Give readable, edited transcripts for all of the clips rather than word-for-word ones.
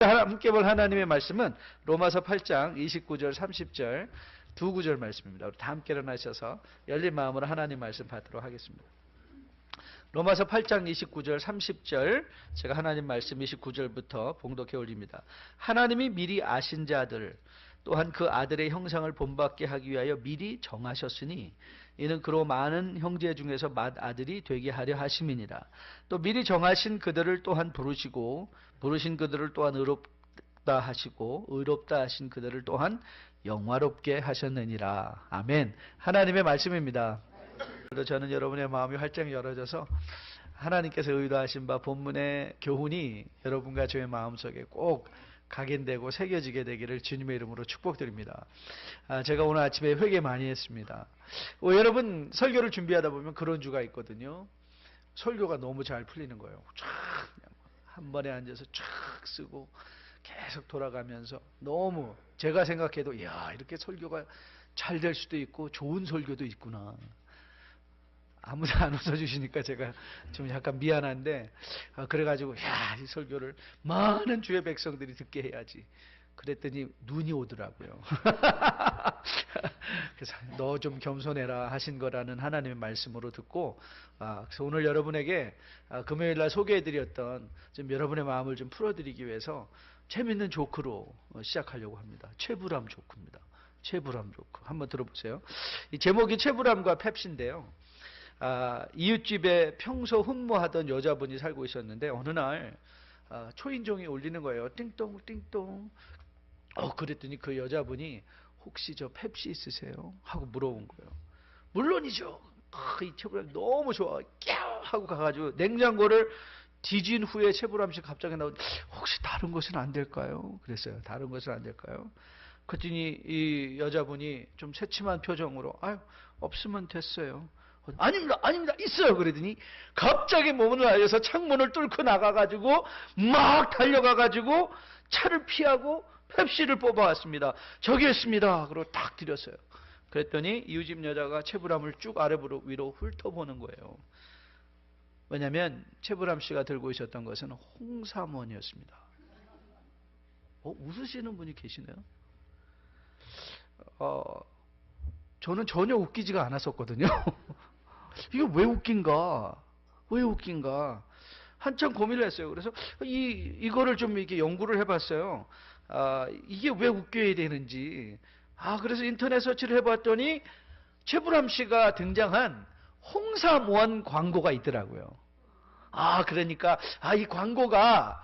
함께 볼 하나님의 말씀은 로마서 8장 29절 30절 두 구절 말씀입니다. 우리 다 함께 일어나셔서 열린 마음으로 하나님 말씀 받도록 하겠습니다. 로마서 8장 29절 30절 제가 하나님 말씀 29절부터 봉독해 올립니다. 하나님이 미리 아신 자들 또한 그 아들의 형상을 본받게 하기 위하여 미리 정하셨으니 이는 그로 많은 형제 중에서 맏아들이 되게 하려 하심이니라. 또 미리 정하신 그들을 또한 부르시고 부르신 그들을 또한 의롭다 하시고 의롭다 하신 그들을 또한 영화롭게 하셨느니라. 아멘. 하나님의 말씀입니다. 저는 여러분의 마음이 활짝 열어져서 하나님께서 의도하신 바 본문의 교훈이 여러분과 저의 마음속에 꼭 각인되고 새겨지게 되기를 주님의 이름으로 축복드립니다. 제가 오늘 아침에 회개 많이 했습니다. 여러분 설교를 준비하다 보면 그런 주가 있거든요. 설교가 너무 잘 풀리는 거예요. 쫙 한 번에 앉아서 쫙 쓰고 계속 돌아가면서 너무 제가 생각해도 이렇게 설교가 잘 될 수도 있고 좋은 설교도 있구나. 아무도 안 웃어주시니까 제가 좀 약간 미안한데 그래가지고 이 설교를 많은 주의 백성들이 듣게 해야지. 그랬더니 눈이 오더라고요. 그래서 너 좀 겸손해라 하신 거라는 하나님의 말씀으로 듣고 그래서 오늘 여러분에게 금요일날 소개해드렸던 좀 여러분의 마음을 좀 풀어드리기 위해서 재밌는 조크로 시작하려고 합니다. 최불암 조크입니다. 최불암 조크 한번 들어보세요. 이 제목이 최불암과 펩시인데요. 이웃집에 평소 흠모하던 여자분이 살고 있었는데 어느 날 초인종이 울리는 거예요. 띵동 띵동. 그랬더니 그 여자분이 혹시 저 펩시 있으세요? 하고 물어본 거예요. 물론이죠. 이 최불암 너무 좋아. 꺄 하고 가가지고 냉장고를 뒤진 후에 최불암씨 갑자기 나오더니 혹시 다른 것은 안 될까요? 그랬어요. 다른 것은 안 될까요? 그랬더니 이 여자분이 좀 새침한 표정으로 없으면 됐어요. 아닙니다 있어요. 그러더니 갑자기 몸을 날려서 창문을 뚫고 나가가지고 막 달려가가지고 차를 피하고 펩시를 뽑아왔습니다. 저기 있습니다. 그러고 탁 드렸어요. 그랬더니 이웃집 여자가 최불암을 쭉 아래로 위로 훑어보는 거예요. 왜냐하면 최불암 씨가 들고 있었던 것은 홍삼원이었습니다. 웃으시는 분이 계시네요. 저는 전혀 웃기지가 않았었거든요. 이거 왜 웃긴가? 왜 웃긴가? 한참 고민을 했어요. 그래서 이거를 좀 이렇게 연구를 해봤어요. 이게 왜 웃겨야 되는지. 그래서 인터넷 서치를 해봤더니 최불암 씨가 등장한 홍삼원 광고가 있더라고요. 그러니까 이 광고가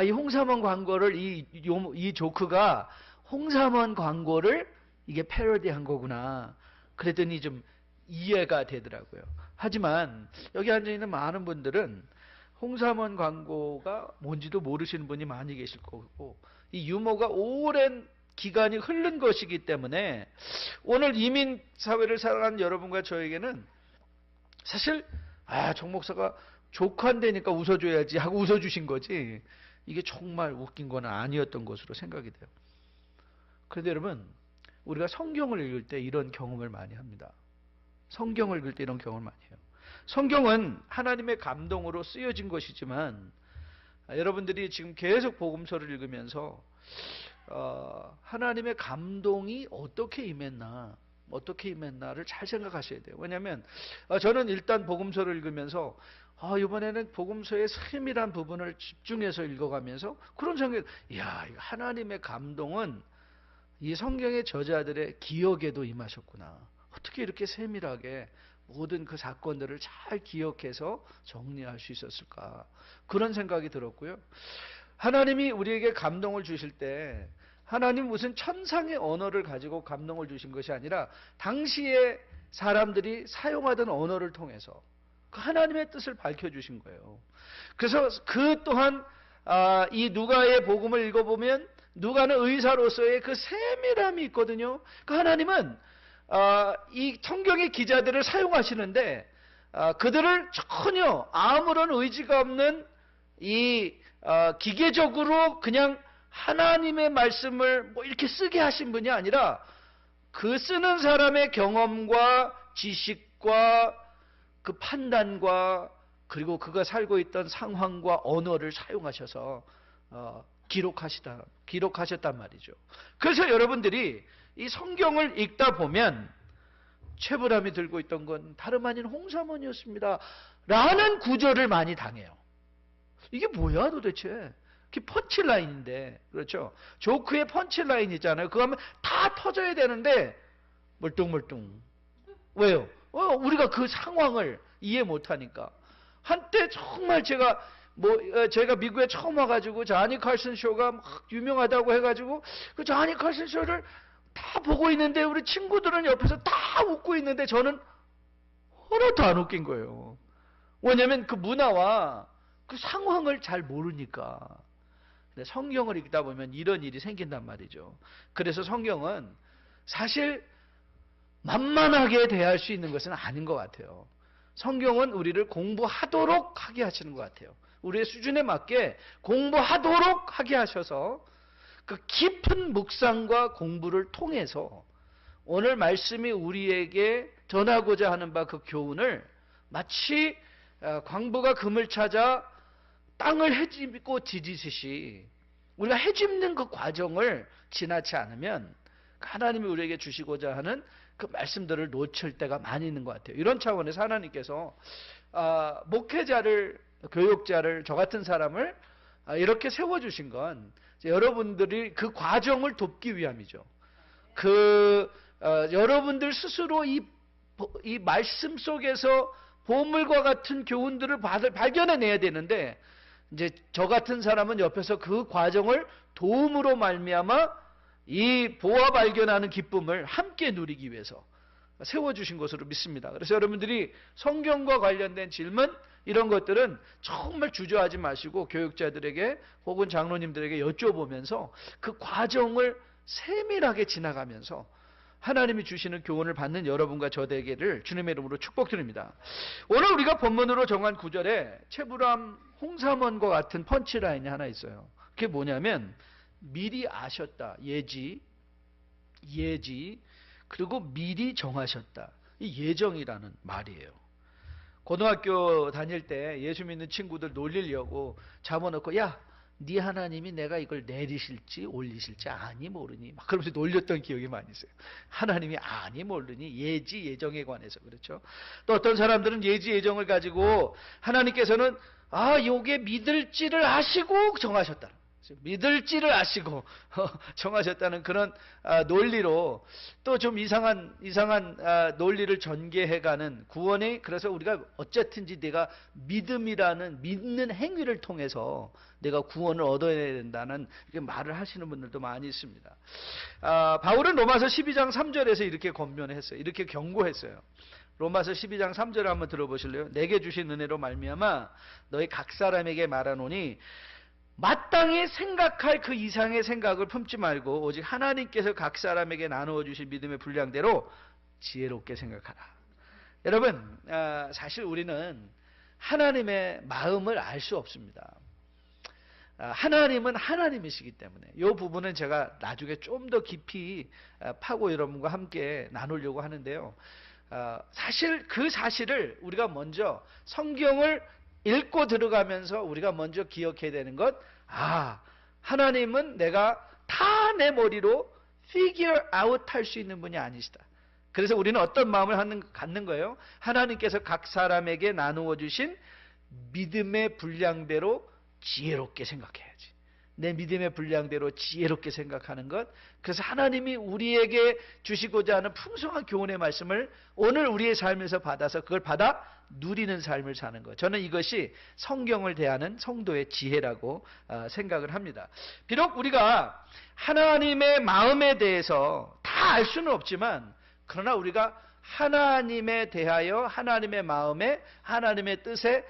이 홍삼원 광고를 이 조크가 홍삼원 광고를 이게 패러디한 거구나. 그랬더니 좀 이해가 되더라고요. 하지만 여기 앉아있는 많은 분들은 홍삼원 광고가 뭔지도 모르시는 분이 많이 계실 거고 이 유머가 오랜 기간이 흐른 것이기 때문에 오늘 이민 사회를 살아가는 여러분과 저에게는 사실 정 목사가 조크한다니까 웃어줘야지 하고 웃어주신 거지 이게 정말 웃긴 건 아니었던 것으로 생각이 돼요. 그런데 여러분 우리가 성경을 읽을 때 이런 경험을 많이 합니다. 성경을 읽을 때 이런 경험을 많이 해요. 성경은 하나님의 감동으로 쓰여진 것이지만 여러분들이 지금 계속 복음서를 읽으면서 하나님의 감동이 어떻게 임했나를 잘 생각하셔야 돼요. 왜냐하면 저는 일단 복음서를 읽으면서 이번에는 복음서의 세밀한 부분을 집중해서 읽어가면서 그런 생각이 하나님의 감동은 이 성경의 저자들의 기억에도 임하셨구나. 어떻게 이렇게 세밀하게 모든 그 사건들을 잘 기억해서 정리할 수 있었을까. 그런 생각이 들었고요. 하나님이 우리에게 감동을 주실 때 하나님 무슨 천상의 언어를 가지고 감동을 주신 것이 아니라 당시에 사람들이 사용하던 언어를 통해서 그 하나님의 뜻을 밝혀주신 거예요. 그래서 그 또한 이 누가의 복음을 읽어보면 누가는 의사로서의 그 세밀함이 있거든요. 그 하나님은 이 성경의 기자들을 사용하시는데 그들을 전혀 아무런 의지가 없는 기계적으로 그냥 하나님의 말씀을 이렇게 쓰게 하신 분이 아니라 그 쓰는 사람의 경험과 지식과 그 판단과 그리고 그가 살고 있던 상황과 언어를 사용하셔서 기록하셨단 말이죠. 그래서 여러분들이 이 성경을 읽다 보면 최불암이 들고 있던 건 다름 아닌 홍삼원이었습니다 라는 구절을 많이 당해요. 이게 뭐야 도대체? 그게 펀치라인인데, 그렇죠? 조크의 펀치라인이잖아요. 그거 하면 다 터져야 되는데 멀뚱멀뚱. 왜요? 우리가 그 상황을 이해 못하니까. 한때 정말 제가 미국에 처음 와가지고 자니 칼슨 쇼가 막 유명하다고 해가지고 그 자니 칼슨 쇼를 다 보고 있는데 우리 친구들은 옆에서 다 웃고 있는데 저는 하나도 안 웃긴 거예요. 왜냐하면 그 문화와 그 상황을 잘 모르니까. 근데 성경을 읽다 보면 이런 일이 생긴단 말이죠. 그래서 성경은 사실 만만하게 대할 수 있는 것은 아닌 것 같아요. 성경은 우리를 공부하도록 하게 하시는 것 같아요. 우리의 수준에 맞게 공부하도록 하게 하셔서 그 깊은 묵상과 공부를 통해서 오늘 말씀이 우리에게 전하고자 하는 바 그 교훈을 마치 광부가 금을 찾아 땅을 헤집고 뒤지듯이 우리가 헤집는 그 과정을 지나치 않으면 하나님이 우리에게 주시고자 하는 그 말씀들을 놓칠 때가 많이 있는 것 같아요. 이런 차원에서 하나님께서 목회자를, 교육자를, 저 같은 사람을 이렇게 세워주신 건 여러분들이 그 과정을 돕기 위함이죠. 여러분들 스스로 이 말씀 속에서 보물과 같은 교훈들을 발견해내야 되는데, 이제 저 같은 사람은 옆에서 그 과정을 도움으로 말미암아 이 보아 발견하는 기쁨을 함께 누리기 위해서 세워주신 것으로 믿습니다. 그래서 여러분들이 성경과 관련된 질문 이런 것들은 정말 주저하지 마시고 교육자들에게 혹은 장로님들에게 여쭤보면서 그 과정을 세밀하게 지나가면서 하나님이 주시는 교훈을 받는 여러분과 저 되기를 주님의 이름으로 축복드립니다. 오늘 우리가 본문으로 정한 구절에 최불암 홍삼원과 같은 펀치라인이 하나 있어요. 그게 뭐냐면 미리 아셨다. 예지, 그리고 미리 정하셨다. 이 예정이라는 말이에요. 고등학교 다닐 때 예수 믿는 친구들 놀리려고 잡아놓고 야, 네 하나님이 내가 이걸 내리실지 올리실지 아니 모르니 막 그러면서 놀렸던 기억이 많이 있어요. 하나님이 아니 모르니 예지 예정에 관해서. 그렇죠. 또 어떤 사람들은 예지 예정을 가지고 하나님께서는 요게 믿을지를 아시고 정하셨다. 믿을지를 아시고 정하셨다는 그런 논리로 또 좀 이상한 논리를 전개해가는 구원이, 그래서 우리가 어쨌든지 내가 믿는 행위를 통해서 내가 구원을 얻어야 된다는 이렇게 말을 하시는 분들도 많이 있습니다. 바울은 로마서 12장 3절에서 이렇게 권면했어요. 이렇게 경고했어요. 로마서 12장 3절을 한번 들어보실래요? 내게 주신 은혜로 말미암아 너희 각 사람에게 말하노니 마땅히 생각할 그 이상의 생각을 품지 말고 오직 하나님께서 각 사람에게 나누어 주신 믿음의 분량대로 지혜롭게 생각하라. 여러분, 사실 우리는 하나님의 마음을 알 수 없습니다. 하나님은 하나님이시기 때문에 이 부분은 제가 나중에 좀 더 깊이 파고 여러분과 함께 나누려고 하는데요. 사실 그 사실을 우리가 먼저 성경을 읽고 들어가면서 우리가 먼저 기억해야 되는 것, 하나님은 내가 다 내 머리로 figure out 할 수 있는 분이 아니시다. 그래서 우리는 어떤 마음을 갖는 거예요? 하나님께서 각 사람에게 나누어 주신 믿음의 분량대로 지혜롭게 생각해야지. 내 믿음의 분량대로 지혜롭게 생각하는 것. 그래서 하나님이 우리에게 주시고자 하는 풍성한 교훈의 말씀을 오늘 우리의 삶에서 받아서 그걸 받아 누리는 삶을 사는 것. 저는 이것이 성경을 대하는 성도의 지혜라고 생각을 합니다. 비록 우리가 하나님의 마음에 대해서 다 알 수는 없지만, 그러나 우리가 하나님에 대하여 하나님의 마음에 하나님의 뜻에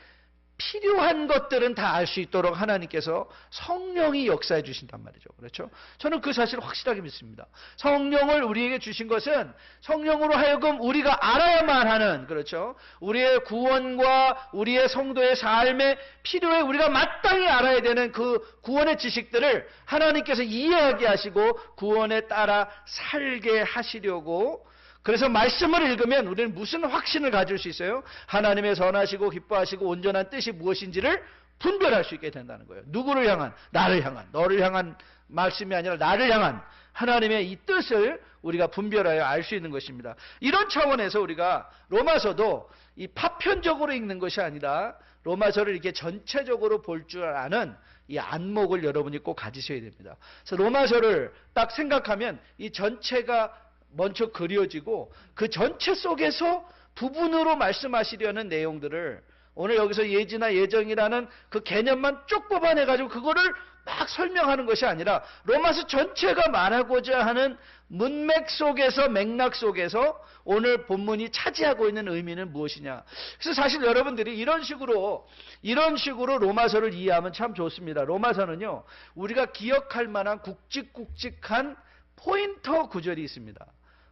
필요한 것들은 다 알 수 있도록 하나님께서 성령이 역사해 주신단 말이죠. 그렇죠? 저는 그 사실을 확실하게 믿습니다. 성령을 우리에게 주신 것은 성령으로 하여금 우리가 알아야만 하는, 그렇죠? 우리의 구원과 우리의 성도의 삶에 필요해 우리가 마땅히 알아야 되는 그 구원의 지식들을 하나님께서 이해하게 하시고 구원에 따라 살게 하시려고. 그래서 말씀을 읽으면 우리는 무슨 확신을 가질 수 있어요? 하나님의 선하시고 기뻐하시고 온전한 뜻이 무엇인지를 분별할 수 있게 된다는 거예요. 누구를 향한? 나를 향한, 너를 향한 말씀이 아니라 나를 향한 하나님의 이 뜻을 우리가 분별하여 알 수 있는 것입니다. 이런 차원에서 우리가 로마서도 이 파편적으로 읽는 것이 아니라 로마서를 이렇게 전체적으로 볼 줄 아는 이 안목을 여러분이 꼭 가지셔야 됩니다. 그래서 로마서를 딱 생각하면 이 전체가 먼저 그려지고 그 전체 속에서 부분으로 말씀하시려는 내용들을 오늘 여기서 예지나 예정이라는 그 개념만 쭉 뽑아내가지고 그거를 막 설명하는 것이 아니라 로마서 전체가 말하고자 하는 문맥 속에서 맥락 속에서 오늘 본문이 차지하고 있는 의미는 무엇이냐. 그래서 사실 여러분들이 이런 식으로 로마서를 이해하면 참 좋습니다. 로마서는요, 우리가 기억할 만한 굵직굵직한 포인터 구절이 있습니다.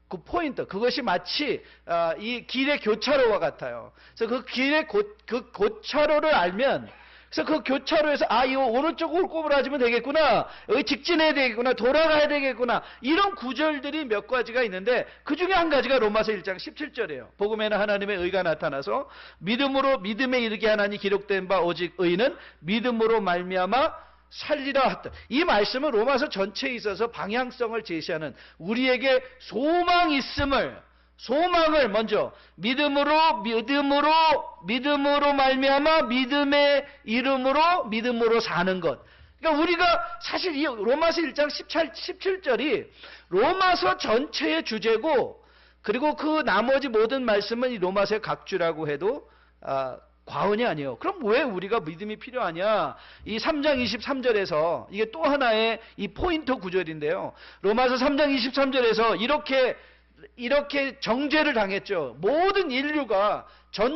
그 포인트, 그것이 마치 이 길의 교차로와 같아요. 그래서 그 길의 그 교차로를 알면, 그래서 그 교차로에서 이거 오른쪽으로 꼬부라지면 되겠구나, 여기 직진해야 되겠구나, 돌아가야 되겠구나, 이런 구절들이 몇 가지가 있는데 그 중에 한 가지가 로마서 1장 17절이에요. 복음에는 하나님의 의가 나타나서 믿음에 이르게 하나니 기록된 바 오직 의는 믿음으로 말미암아 살리라 했다. 이 말씀은 로마서 전체에 있어서 방향성을 제시하는, 우리에게 소망을 먼저 믿음으로 말미암아 믿음의 이름으로 믿음으로 사는 것. 그러니까 우리가 사실 이 로마서 1장 17절이 로마서 전체의 주제고, 그리고 그 나머지 모든 말씀은 이 로마서의 각주라고 해도 과언이 아니에요. 그럼 왜 우리가 믿음이 필요하냐? 이 3장 23절에서 이게 또 하나의 이 포인트 구절인데요. 로마서 3장 23절에서 이렇게 정죄를 당했죠. 모든 인류가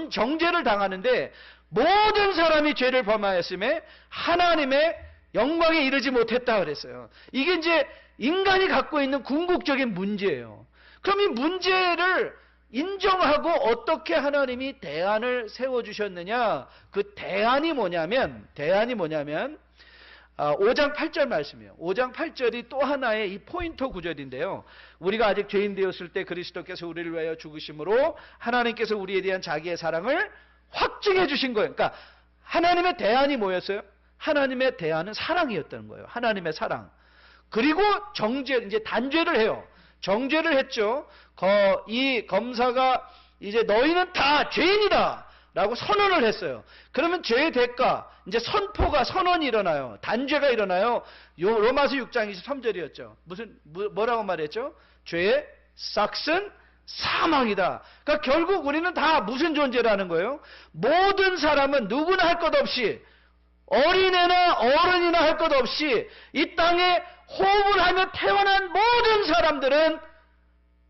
정죄를 당하는데 모든 사람이 죄를 범하였음에 하나님의 영광에 이르지 못했다 그랬어요. 이게 이제 인간이 갖고 있는 궁극적인 문제예요. 그럼 이 문제를 인정하고 어떻게 하나님이 대안을 세워주셨느냐? 그 대안이 뭐냐면 5장 8절 말씀이에요. 5장 8절이 또 하나의 이 포인터 구절인데요. 우리가 아직 죄인 되었을 때 그리스도께서 우리를 위하여 죽으심으로 하나님께서 우리에 대한 자기의 사랑을 확증해 주신 거예요. 그러니까 하나님의 대안이 뭐였어요? 하나님의 대안은 사랑이었다는 거예요. 하나님의 사랑. 그리고 이제 단죄를 해요. 정죄를 했죠. 이 검사가 이제 너희는 다 죄인이다 라고 선언을 했어요. 그러면 죄의 대가, 이제 선언이 일어나요. 단죄가 일어나요. 로마서 6장 23절이었죠. 뭐라고 말했죠? 죄의 삭은 사망이다. 그러니까 결국 우리는 다 무슨 존재라는 거예요? 모든 사람은 누구나 할 것 없이, 어린애나 어른이나 할 것 없이 이 땅에 호흡을 하며 태어난 모든 사람들은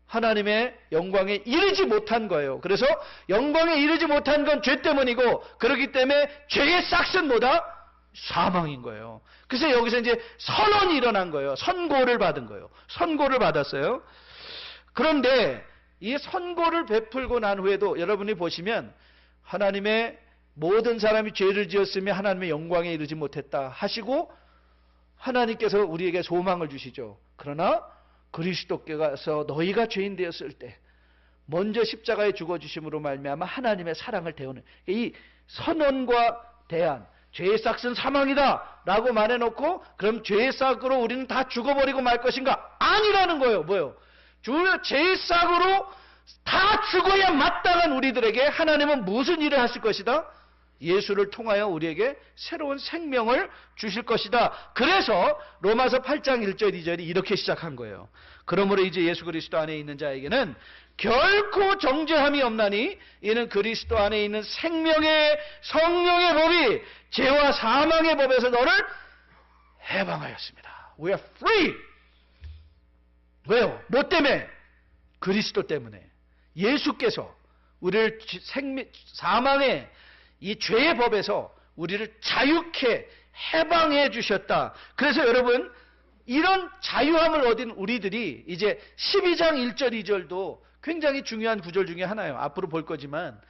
하나님의 영광에 이르지 못한 거예요. 그래서 영광에 이르지 못한 건 죄 때문이고, 그렇기 때문에 죄의 싹은 뭐다? 사망인 거예요. 그래서 여기서 이제 선언이 일어난 거예요. 선고를 받은 거예요. 선고를 받았어요. 그런데 이 선고를 베풀고 난 후에도 여러분이 보시면 하나님의 모든 사람이 죄를 지었으며 하나님의 영광에 이르지 못했다 하시고 하나님께서 우리에게 소망을 주시죠. 그러나 그리스도께서 너희가 죄인 되었을 때 먼저 십자가에 죽어주심으로 말미암아 하나님의 사랑을 대우는, 이 선언과 대안, 죄의 싹은 사망이다 라고 말해놓고 그럼 죄의 싹으로 우리는 다 죽어버리고 말 것인가? 아니라는 거예요. 뭐예요? 죄의 싹으로 다 죽어야 마땅한 우리들에게 하나님은 무슨 일을 하실 것이다? 예수를 통하여 우리에게 새로운 생명을 주실 것이다. 그래서 로마서 8장 1절 2절이 이렇게 시작한 거예요. 그러므로 이제 예수 그리스도 안에 있는 자에게는 결코 정죄함이 없나니 이는 그리스도 안에 있는 생명의 성령의 법이 죄와 사망의 법에서 너를 해방하였습니다. We are free. 왜요? 뭐 때문에? 그리스도 때문에. 예수께서 우리를 사망의 이 죄의 법에서 우리를 자유케 해방해 주셨다. 그래서 여러분, 이런 자유함을 얻은 우리들이 이제 12장 1절 2절도 굉장히 중요한 구절 중에 하나예요. 앞으로 볼 거지만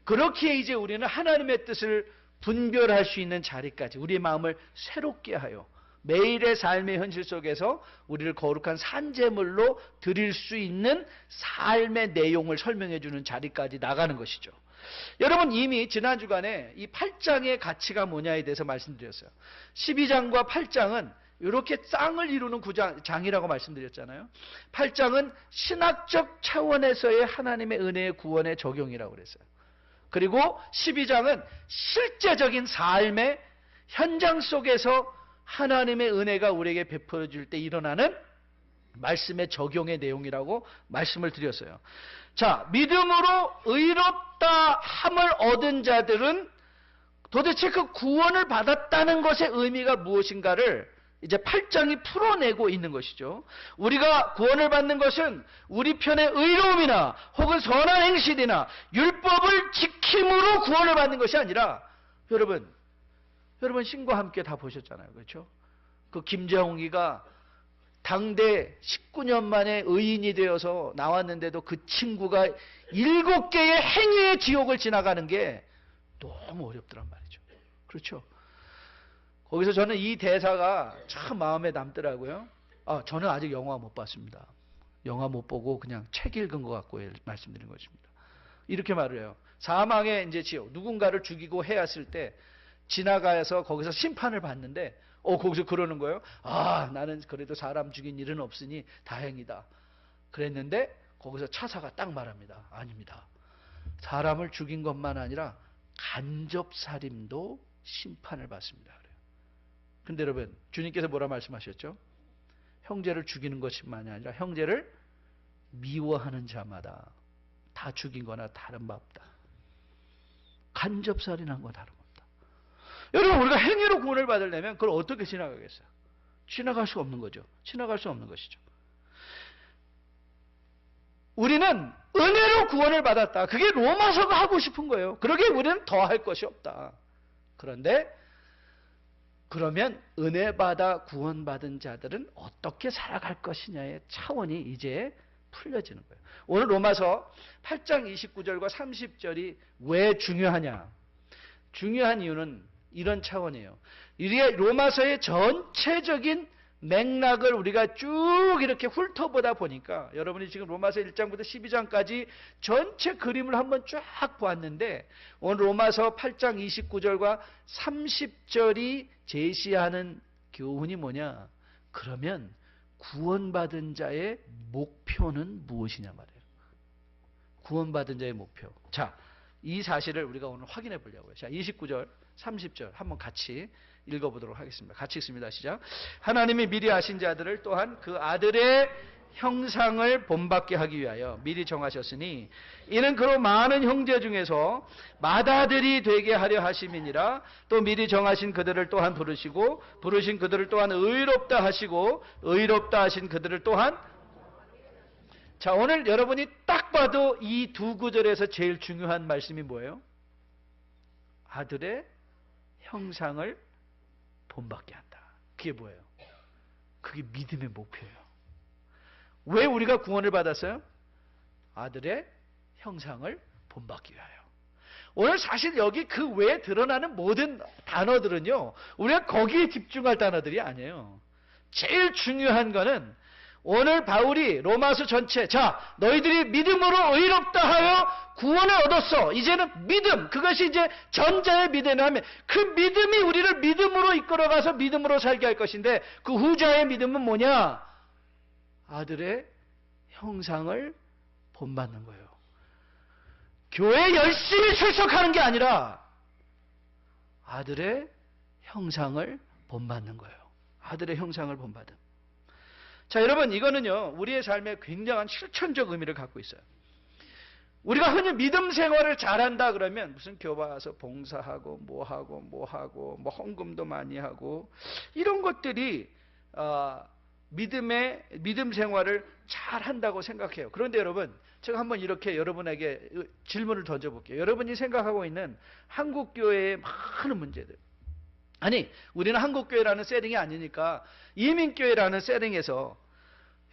그렇게 이제 우리는 하나님의 뜻을 분별할 수 있는 자리까지 우리의 마음을 새롭게 하여 매일의 삶의 현실 속에서 우리를 거룩한 산제물로 드릴 수 있는 삶의 내용을 설명해 주는 자리까지 나가는 것이죠. 여러분 이미 지난 주간에 이 8장의 가치가 뭐냐에 대해서 말씀드렸어요. 12장과 8장은 이렇게 쌍을 이루는 장이라고 말씀드렸잖아요. 8장은 신학적 차원에서의 하나님의 은혜의 구원의 적용이라고 그랬어요. 그리고 12장은 실제적인 삶의 현장 속에서 하나님의 은혜가 우리에게 베풀어질 때 일어나는 말씀의 적용의 내용이라고 말씀을 드렸어요. 자, 믿음으로 의롭다 함을 얻은 자들은 도대체 그 구원을 받았다는 것의 의미가 무엇인가를 이제 8장이 풀어내고 있는 것이죠. 우리가 구원을 받는 것은 우리 편의 의로움이나 혹은 선한 행실이나 율법을 지킴으로 구원을 받는 것이 아니라, 여러분 신과 함께 다 보셨잖아요. 그렇죠? 그 김재홍이가 당대 19년 만에 의인이 되어서 나왔는데도 그 친구가 7개의 행위의 지옥을 지나가는 게 너무 어렵더란 말이죠. 그렇죠? 거기서 저는 이 대사가 참 마음에 남더라고요. 저는 아직 영화 못 봤습니다. 영화 못 보고 그냥 책 읽은 것 같고 말씀드린 것입니다. 이렇게 말을 해요. 사망의 이제 지옥, 누군가를 죽이고 해왔을 때 지나가서 거기서 심판을 받는데, 거기서 그러는 거예요. 나는 그래도 사람 죽인 일은 없으니 다행이다. 그랬는데 거기서 차사가 딱 말합니다. 아닙니다. 사람을 죽인 것만 아니라 간접살인도 심판을 받습니다. 근데 여러분, 주님께서 뭐라 말씀하셨죠? 형제를 죽이는 것뿐만이 아니라 형제를 미워하는 자마다 다 죽인 거나 다른 바 없다. 간접살인한 거 다른 겁니다. 여러분, 우리가 행위로 구원을 받으려면 그걸 어떻게 지나가겠어요? 지나갈 수 없는 거죠. 지나갈 수 없는 것이죠. 우리는 은혜로 구원을 받았다. 그게 로마서가 하고 싶은 거예요. 그러기에 우리는 더 할 것이 없다. 그런데 그러면 은혜 받아 구원받은 자들은 어떻게 살아갈 것이냐의 차원이 이제 풀려지는 거예요. 오늘 로마서 8장 29절과 30절이 왜 중요하냐? 중요한 이유는 이런 차원이에요. 이게 로마서의 전체적인 맥락을 우리가 쭉 이렇게 훑어보다 보니까, 여러분이 지금 로마서 1장부터 12장까지 전체 그림을 한번 쫙 보았는데, 오늘 로마서 8장 29절과 30절이 제시하는 교훈이 뭐냐? 그러면 구원받은 자의 목표는 무엇이냐 말이에요. 구원받은 자의 목표. 자, 이 사실을 우리가 오늘 확인해 보려고요. 자, 29절, 30절 한번 같이 읽어보도록 하겠습니다. 같이 읽습니다. 시작. 하나님이 미리 아신 자들을 또한 그 아들의 형상을 본받게 하기 위하여 미리 정하셨으니 이는 그로 많은 형제 중에서 맏아들이 되게 하려 하심이니라. 또 미리 정하신 그들을 또한 부르시고 부르신 그들을 또한 의롭다 하시고 의롭다 하신 그들을 또한. 자, 오늘 여러분이 딱 봐도 이 두 구절에서 제일 중요한 말씀이 뭐예요? 아들의 형상을 본받게 한다. 그게 뭐예요? 그게 믿음의 목표예요. 왜 우리가 구원을 받았어요? 아들의 형상을 본받기 위하여. 오늘 사실 여기 그 외에 드러나는 모든 단어들은요, 우리가 거기에 집중할 단어들이 아니에요. 제일 중요한 거는 오늘 바울이 로마서 전체, 자, 너희들이 믿음으로 의롭다 하여 구원을 얻었어. 이제는 믿음, 그것이 이제 전자의 믿음이라면 그 믿음이 우리를 믿음으로 이끌어가서 믿음으로 살게 할 것인데, 그 후자의 믿음은 뭐냐? 아들의 형상을 본받는 거예요. 교회에 열심히 출석하는 게 아니라 아들의 형상을 본받는 거예요. 아들의 형상을 본받음. 자, 여러분, 이거는요, 우리의 삶에 굉장한 실천적 의미를 갖고 있어요. 우리가 흔히 믿음 생활을 잘한다 그러면 무슨 교회 와서 봉사하고 뭐하고 헌금도 많이 하고 이런 것들이 믿음 생활을 잘한다고 생각해요. 그런데 여러분, 제가 한번 이렇게 여러분에게 질문을 던져볼게요. 여러분이 생각하고 있는 한국교회의 많은 문제들, 아니, 우리는 한국교회라는 셋ting이 아니니까 이민교회라는 셋ting에서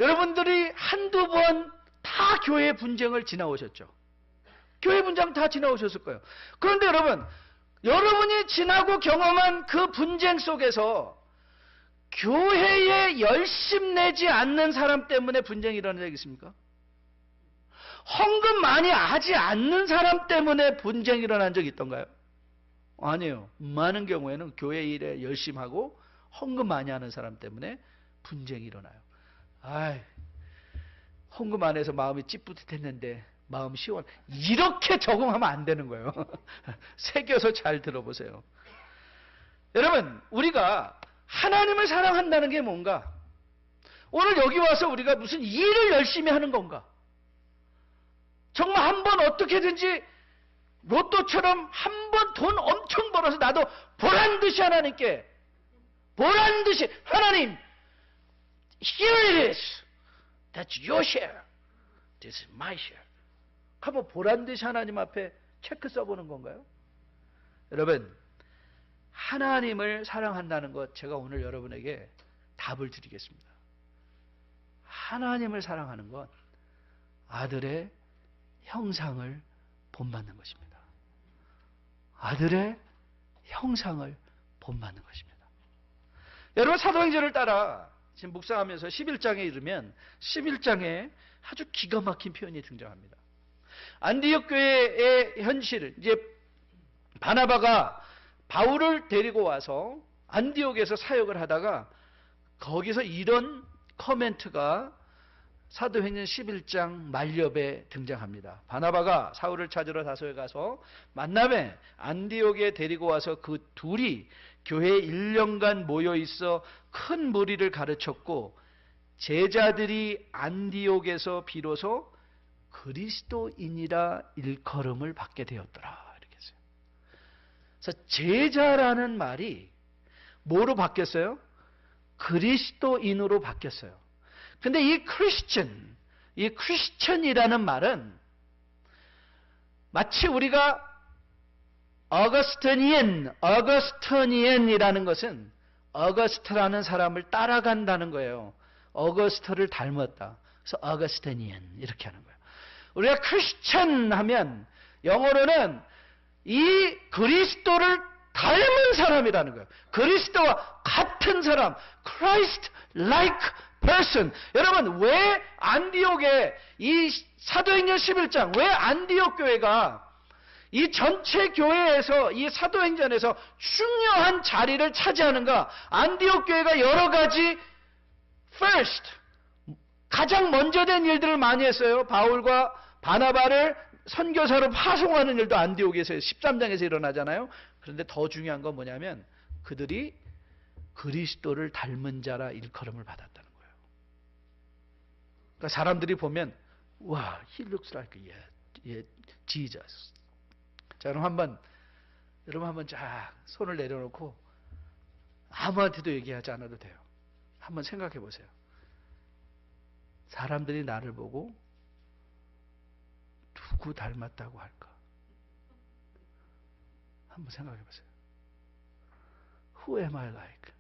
여러분들이 한두 번 다 교회 분쟁을 지나오셨죠. 교회 분쟁 다 지나오셨을 거예요. 그런데 여러분, 여러분이 지나고 경험한 그 분쟁 속에서 교회에 열심 내지 않는 사람 때문에 분쟁이 일어난 적 있습니까? 헌금 많이 하지 않는 사람 때문에 분쟁이 일어난 적이 있던가요? 아니에요. 많은 경우에는 교회 일에 열심히 하고 헌금 많이 하는 사람 때문에 분쟁이 일어나요. 아이, 헌금 안 해서 마음이 찌뿌듯했는데 마음 시원. 이렇게 적응하면 안 되는 거예요. 새겨서 잘 들어보세요. 여러분, 우리가 하나님을 사랑한다는 게 뭔가? 오늘 여기 와서 우리가 무슨 일을 열심히 하는 건가? 정말 한번 어떻게든지 로또처럼 한 번 돈 엄청 벌어서 나도 보란듯이 하나님께, 보란듯이 하나님, here it is. That's your share. This is my share. 한번 보란듯이 하나님 앞에 체크 써보는 건가요? 여러분, 하나님을 사랑한다는 것, 제가 오늘 여러분에게 답을 드리겠습니다. 하나님을 사랑하는 건 아들의 형상을 본받는 것입니다. 아들의 형상을 본받는 것입니다. 여러분, 사도행전을 따라 지금 묵상하면서 11장에 이르면 11장에 아주 기가 막힌 표현이 등장합니다. 안디옥 교회의 현실, 이제 바나바가 바울을 데리고 와서 안디옥에서 사역을 하다가 거기서 이런 커멘트가 사도행전 11장 말엽에 등장합니다. 바나바가 사울을 찾으러 다소에 가서 만남에 안디옥에 데리고 와서 그 둘이 교회에 1년간 모여 있어 큰 무리를 가르쳤고 제자들이 안디옥에서 비로소 그리스도인이라 일컬음을 받게 되었더라. 이렇게 했어요. 그래서 제자라는 말이 뭐로 바뀌었어요? 그리스도인으로 바뀌었어요. 근데 이 크리스천이라는 말은 마치 우리가 어거스터니엔이라는 것은 어거스트라는 사람을 따라간다는 거예요. 어거스터를 닮았다. 그래서 어거스터니엔 이렇게 하는 거예요. 우리가 크리스천 하면 영어로는 이 그리스도를 닮은 사람이라는 거예요. 그리스도와 같은 사람, Christ-like person. 여러분, 왜 안디옥에 이 사도행전 11장, 왜 안디옥 교회가 이 전체 교회에서 이 사도행전에서 중요한 자리를 차지하는가? 안디옥 교회가 여러 가지 first, 가장 먼저 된 일들을 많이 했어요. 바울과 바나바를 선교사로 파송하는 일도 안디옥에서 13장에서 일어나잖아요. 그런데 더 중요한 건 뭐냐면 그들이 그리스도를 닮은 자라 일컬음을 받았다는 거예요. 그러니까 사람들이 보면 와, he looks like Jesus. 자, 여러분 한번 쫙 손을 내려놓고 아무한테도 얘기하지 않아도 돼요. 한번 생각해 보세요. 사람들이 나를 보고 누구 닮았다고 할까? 한번 생각해 보세요. Who am I like?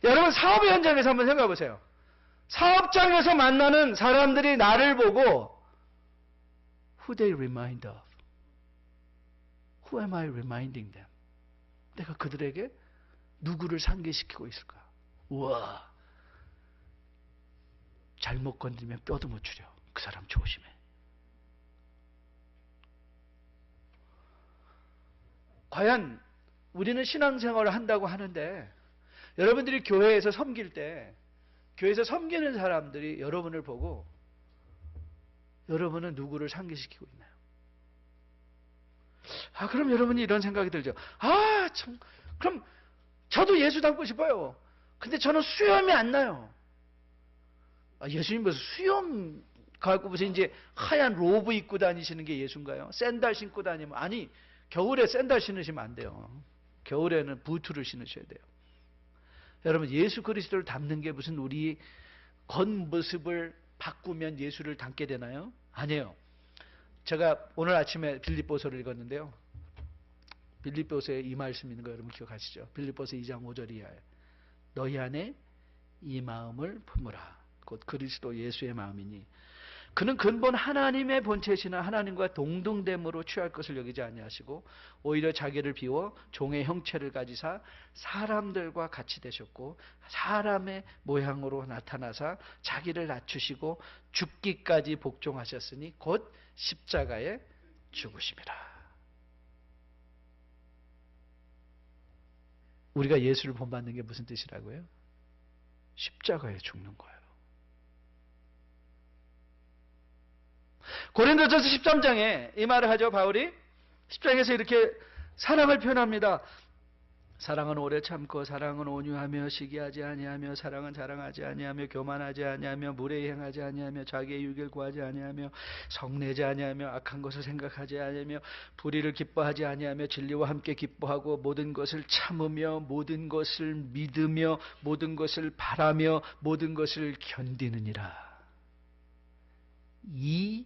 여러분, 사업의 현장에서 한번 생각해 보세요. 사업장에서 만나는 사람들이 나를 보고 Who they remind of? Who am I reminding them? 내가 그들에게 누구를 상기시키고 있을까? 우와, 잘못 건드리면 뼈도 못 추려. 그 사람 조심해. 과연 우리는 신앙생활을 한다고 하는데 여러분들이 교회에서 섬길 때 교회에서 섬기는 사람들이 여러분을 보고 여러분은 누구를 상기시키고 있나요? 그럼 여러분이 이런 생각이 들죠. 참, 그럼 저도 예수 닮고 싶어요. 근데 저는 수염이 안 나요. 예수님 무슨 수염 갖고 무슨 이제 하얀 로브 입고 다니시는 게 예수인가요? 샌들 신고 다니면, 아니, 겨울에 샌들 신으시면 안 돼요. 겨울에는 부트를 신으셔야 돼요. 여러분, 예수 그리스도를 닮는 게 무슨 우리 겉모습을 바꾸면 예수를 닮게 되나요? 아니에요. 제가 오늘 아침에 빌립보서를 읽었는데요. 빌립보서에 이 말씀 있는 거 여러분 기억하시죠? 빌립보서 2장 5절 이하에 너희 안에 이 마음을 품으라. 곧 그리스도 예수의 마음이니 그는 근본 하나님의 본체시나 하나님과 동등됨으로 취할 것을 여기지 아니하시고 오히려 자기를 비워 종의 형체를 가지사 사람들과 같이 되셨고 사람의 모양으로 나타나사 자기를 낮추시고 죽기까지 복종하셨으니 곧 십자가에 죽으심이라. 우리가 예수를 본받는 게 무슨 뜻이라고요? 십자가에 죽는 거예요. 고린도전서 13장에 이 말을 하죠. 바울이 10장에서 이렇게 사랑을 표현합니다. 사랑은 오래 참고 사랑은 온유하며 시기하지 아니하며 사랑은 자랑하지 아니하며 교만하지 아니하며 무례히 행하지 아니하며 자기의 유익을 구하지 아니하며 성내지 아니하며 악한 것을 생각하지 아니하며 불의를 기뻐하지 아니하며 진리와 함께 기뻐하고 모든 것을 참으며 모든 것을 믿으며 모든 것을 바라며 모든 것을 견디느니라. 이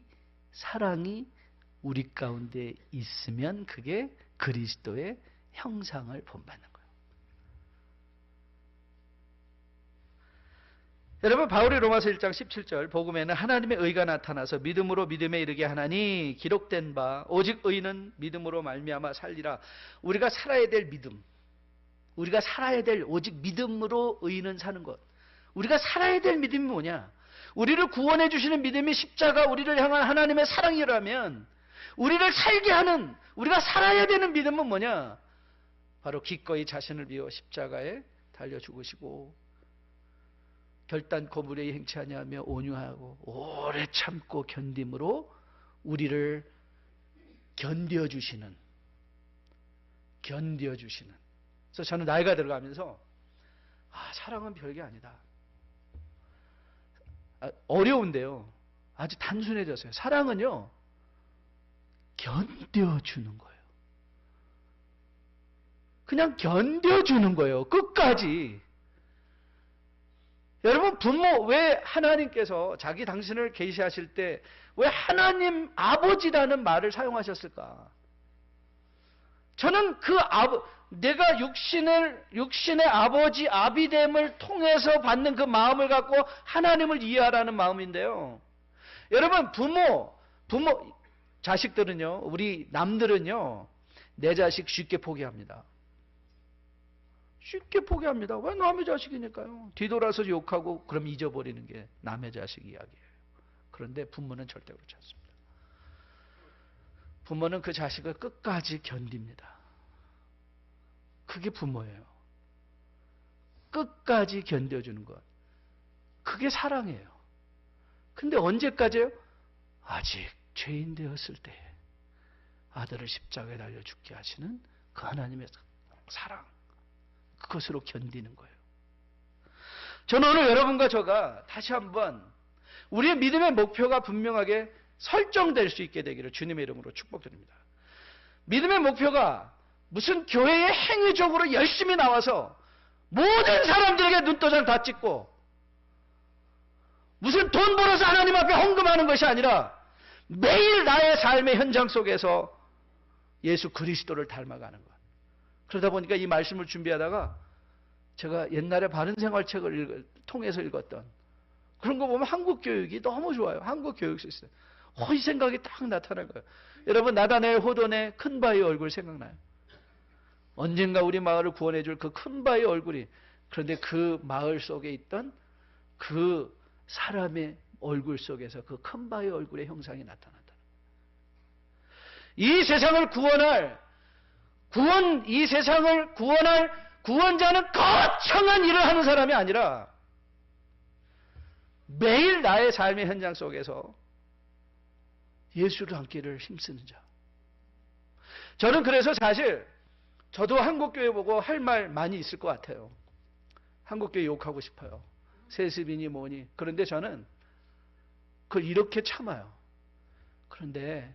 사랑이 우리 가운데 있으면 그게 그리스도의 형상을 본받는 거예요. 여러분, 바울이 로마서 1장 17절 복음에는 하나님의 의가 나타나서 믿음으로 믿음에 이르게 하나니 기록된 바 오직 의는 믿음으로 말미암아 살리라. 우리가 살아야 될 믿음, 우리가 살아야 될 오직 믿음으로 의는 사는 것. 우리가 살아야 될 믿음이 뭐냐? 우리를 구원해 주시는 믿음이 십자가 우리를 향한 하나님의 사랑이라면 우리를 살게 하는, 우리가 살아야 되는 믿음은 뭐냐? 바로 기꺼이 자신을 비워 십자가에 달려 죽으시고 결단코 무례히 행치 아니하며 온유하고 오래 참고 견딤으로 우리를 견뎌주시는. 그래서 저는 나이가 들어가면서 사랑은 별게 아니다. 어려운데요. 아주 단순해졌어요. 사랑은요, 견뎌주는 거예요. 그냥 견뎌주는 거예요. 끝까지. 여러분, 부모, 왜 하나님께서 당신을 계시하실 때 왜 하나님 아버지라는 말을 사용하셨을까? 저는 내가 육신의 아버지, 아비됨을 통해서 받는 그 마음을 갖고 하나님을 이해하라는 마음인데요. 여러분, 자식들은요, 우리 남들은요, 내 자식 쉽게 포기합니다. 쉽게 포기합니다. 왜? 남의 자식이니까요. 뒤돌아서 욕하고 그럼 잊어버리는 게 남의 자식 이야기예요. 그런데 부모는 절대 그렇지 않습니다. 부모는 그 자식을 끝까지 견딥니다. 그게 부모예요. 끝까지 견뎌주는 것. 그게 사랑이에요. 근데 언제까지요? 아직 죄인 되었을 때 아들을 십자가에 달려 죽게 하시는 그 하나님의 사랑. 그것으로 견디는 거예요. 저는 오늘 여러분과 저가 다시 한번 우리의 믿음의 목표가 분명하게 설정될 수 있게 되기를 주님의 이름으로 축복드립니다. 믿음의 목표가 무슨 교회에 행위적으로 열심히 나와서 모든 사람들에게 눈도장 다 찍고 무슨 돈 벌어서 하나님 앞에 헌금하는 것이 아니라 매일 나의 삶의 현장 속에서 예수 그리스도를 닮아가는 것. 그러다 보니까 이 말씀을 준비하다가 제가 옛날에 바른생활책을 통해서 읽었던 그런 거 보면 한국 교육이 너무 좋아요. 한국 교육 시스템. 이 생각이 딱 나타난 거예요. 여러분, 나다넬 호돈의 큰 바위 얼굴 생각나요? 언젠가 우리 마을을 구원해 줄 그 큰 바위 얼굴이, 그런데 그 마을 속에 있던 그 사람의 얼굴 속에서 그 큰 바위 얼굴의 형상이 나타난다. 이 세상을 이 세상을 구원할 구원자는 거창한 일을 하는 사람이 아니라 매일 나의 삶의 현장 속에서 예수를 담기를 힘쓰는 자. 저는 그래서 사실 저도 한국교회 보고 할 말 많이 있을 것 같아요. 한국교회 욕하고 싶어요. 세습이니 뭐니. 그런데 저는 그걸 이렇게 참아요. 그런데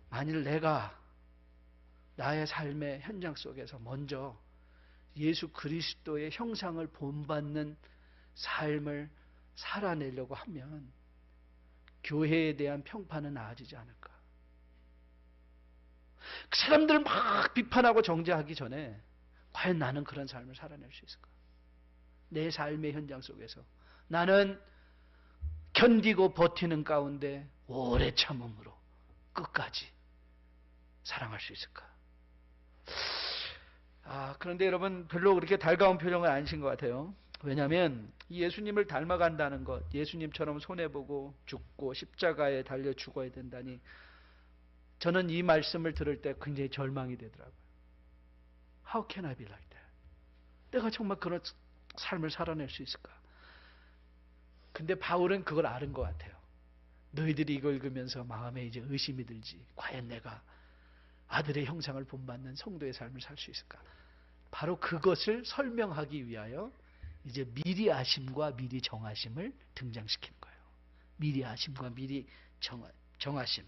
만일 내가 나의 삶의 현장 속에서 먼저 예수 그리스도의 형상을 본받는 삶을 살아내려고 하면 교회에 대한 평판은 나아지지 않을까. 사람들을 막 비판하고 정죄하기 전에 과연 나는 그런 삶을 살아낼 수 있을까? 내 삶의 현장 속에서 나는 견디고 버티는 가운데 오래 참음으로 끝까지 사랑할 수 있을까? 그런데 여러분 별로 그렇게 달가운 표정은 아니신 것 같아요. 왜냐하면 예수님을 닮아간다는 것, 예수님처럼 손해보고 죽고 십자가에 달려 죽어야 된다니, 저는 이 말씀을 들을 때 굉장히 절망이 되더라고요. How can I be like that? 내가 정말 그런 삶을 살아낼 수 있을까? 근데 바울은 그걸 아는 것 같아요. 너희들이 이걸 읽으면서 마음에 이제 의심이 들지. 과연 내가 아들의 형상을 본받는 성도의 삶을 살 수 있을까? 바로 그것을 설명하기 위하여 이제 미리 아심과 미리 정하심을 등장시키는 거예요. 미리 아심과 미리 정하심.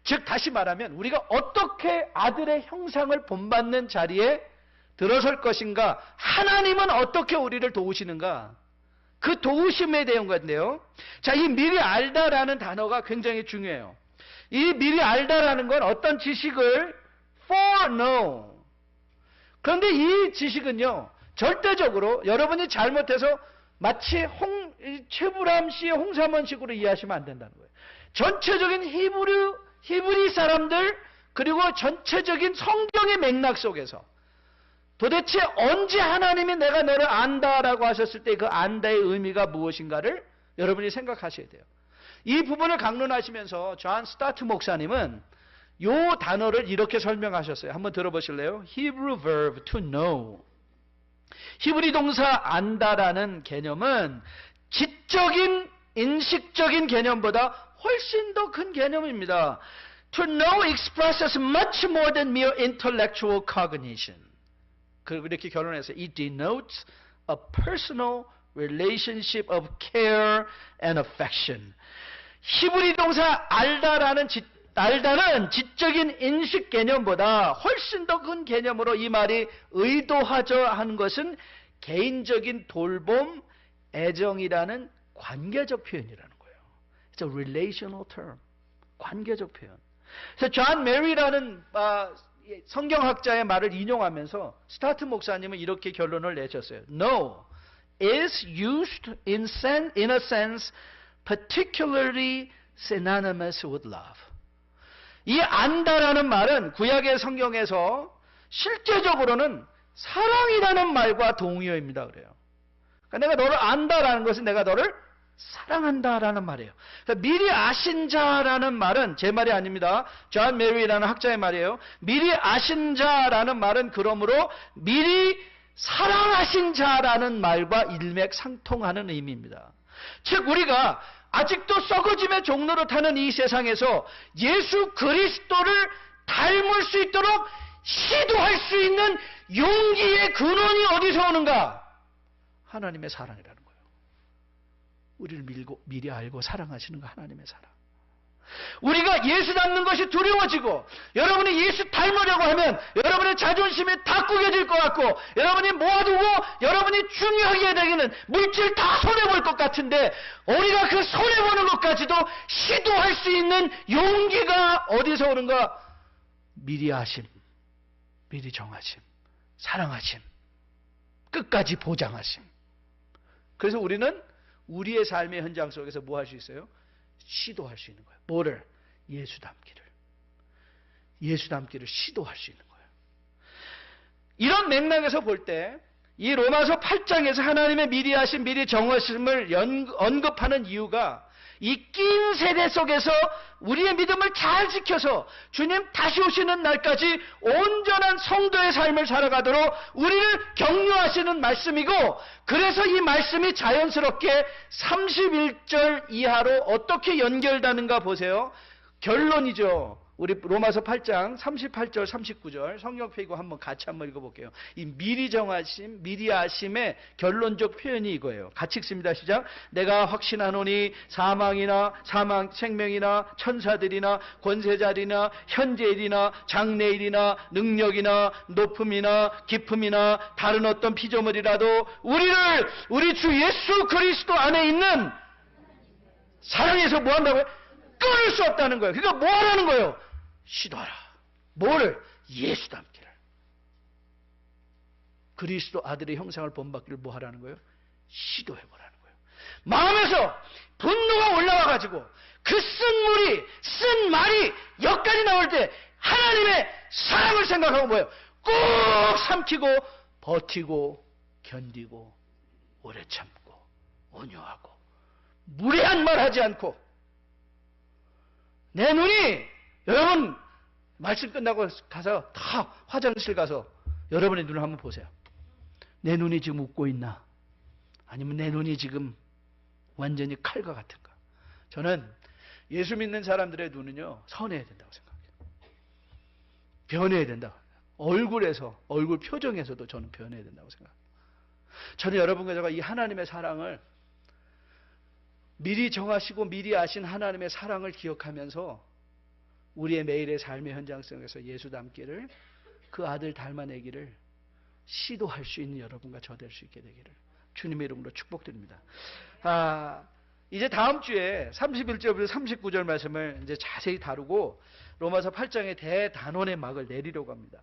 즉 다시 말하면 우리가 어떻게 아들의 형상을 본받는 자리에 들어설 것인가, 하나님은 어떻게 우리를 도우시는가, 그 도우심에 대한 건데요. 자, 이 미리 알다라는 단어가 굉장히 중요해요. 이 미리 알다라는 건 어떤 지식을 foreknow. 그런데 이 지식은요, 절대적으로 여러분이 잘못해서 마치 최불암 씨의 홍삼원식으로 이해하시면 안 된다는 거예요. 전체적인 히브리 사람들, 그리고 전체적인 성경의 맥락 속에서 도대체 언제 하나님이 내가 너를 안다라고 하셨을 때 그 안다의 의미가 무엇인가를 여러분이 생각하셔야 돼요. 이 부분을 강론하시면서 존 스타트 목사님은 이 단어를 이렇게 설명하셨어요. 한번 들어보실래요? Hebrew verb to know. 히브리 동사 안다라는 개념은 지적인, 인식적인 개념보다 훨씬 더 큰 개념입니다. To know expresses much more than mere intellectual cognition. 그리고 이렇게 결론해서 It denotes a personal relationship of care and affection. 히브리 동사 알다는 지적인 인식 개념보다 훨씬 더 큰 개념으로 이 말이 의도하자 하는 것은 개인적인 돌봄, 애정이라는 관계적 표현이라는 거예요. It's a relational term. 관계적 표현. 그래서 존 메리라는 성경학자의 말을 인용하면서 스타트 목사님은 이렇게 결론을 내셨어요. No is used in a sense particularly synonymous with love. 이 안다라는 말은 구약의 성경에서 실제적으로는 사랑이라는 말과 동의어입니다. 그래요. 그러니까 내가 너를 안다라는 것은 내가 너를 사랑한다라는 말이에요. 그러니까 미리 아신 자라는 말은 제 말이 아닙니다. 존 메리라는 학자의 말이에요. 미리 아신 자라는 말은 그러므로 미리 사랑하신 자라는 말과 일맥상통하는 의미입니다. 즉 우리가 아직도 썩어짐의 종로를 타는 이 세상에서 예수 그리스도를 닮을 수 있도록 시도할 수 있는 용기의 근원이 어디서 오는가? 하나님의 사랑이라는 거예요. 우리를 미리 알고 사랑하시는 거 하나님의 사랑. 우리가 예수 닮는 것이 두려워지고 여러분이 예수 닮으려고 하면 여러분의 자존심이 다 구겨질 것 같고 여러분이 모아두고 여러분이 중요하게 되기는 물질 다 손해볼 것 같은데 우리가 그 손해보는 것까지도 시도할 수 있는 용기가 어디서 오는가? 미리 아심, 미리 정하심, 사랑하심, 끝까지 보장하심. 그래서 우리는 우리의 삶의 현장 속에서 뭐 할 수 있어요? 시도할 수 있는 거예요. 뭐를? 예수 닮기를. 예수 닮기를 시도할 수 있는 거예요. 이런 맥락에서 볼 때 이 로마서 8장에서 하나님의 미리 하신 미리 정하심을 언급하는 이유가 이 낀 세대 속에서 우리의 믿음을 잘 지켜서 주님 다시 오시는 날까지 온전한 성도의 삶을 살아가도록 우리를 격려하시는 말씀이고, 그래서 이 말씀이 자연스럽게 31절 이하로 어떻게 연결되는가 보세요. 결론이죠. 우리 로마서 8장 38절 39절 성경 펴고 한번 같이 한번 읽어볼게요. 이 미리 정하심, 미리 아심의 결론적 표현이 이거예요. 같이 읽습니다. 시작. 내가 확신하노니 생명이나 천사들이나 권세자리나 현재일이나 장래일이나 능력이나 높음이나 깊음이나 다른 어떤 피조물이라도 우리 주 예수 그리스도 안에 있는 사랑에서 뭐 한다고요? 끊을 수 없다는 거예요. 그러니까 뭐 하라는 거예요? 시도하라. 뭐를? 예수 닮기를. 그리스도 아들의 형상을 본받기를 뭐 하라는 거예요? 시도해보라는 거예요. 마음에서 분노가 올라와가지고 그 쓴 말이 여기까지 나올 때 하나님의 사랑을 생각하고 뭐예요? 꼭 삼키고 버티고 견디고 오래 참고 온유하고 무례한 말 하지 않고. 내 눈이, 여러분 말씀 끝나고 가서 다 화장실 가서 여러분의 눈을 한번 보세요. 내 눈이 지금 웃고 있나? 아니면 내 눈이 지금 완전히 칼과 같은가? 저는 예수 믿는 사람들의 눈은요, 선해야 된다고 생각해요. 변해야 된다. 얼굴에서, 얼굴 표정에서도 저는 변해야 된다고 생각해요. 저는 여러분과 제가 이 하나님의 사랑을 미리 정하시고 미리 아신 하나님의 사랑을 기억하면서 우리의 매일의 삶의 현장 속에서 예수 닮기를, 그 아들 닮아내기를 시도할 수 있는 여러분과 저 될 수 있게 되기를 주님의 이름으로 축복드립니다. 이제 다음 주에 31절부터 39절 말씀을 이제 자세히 다루고 로마서 8장의 대단원의 막을 내리려고 합니다.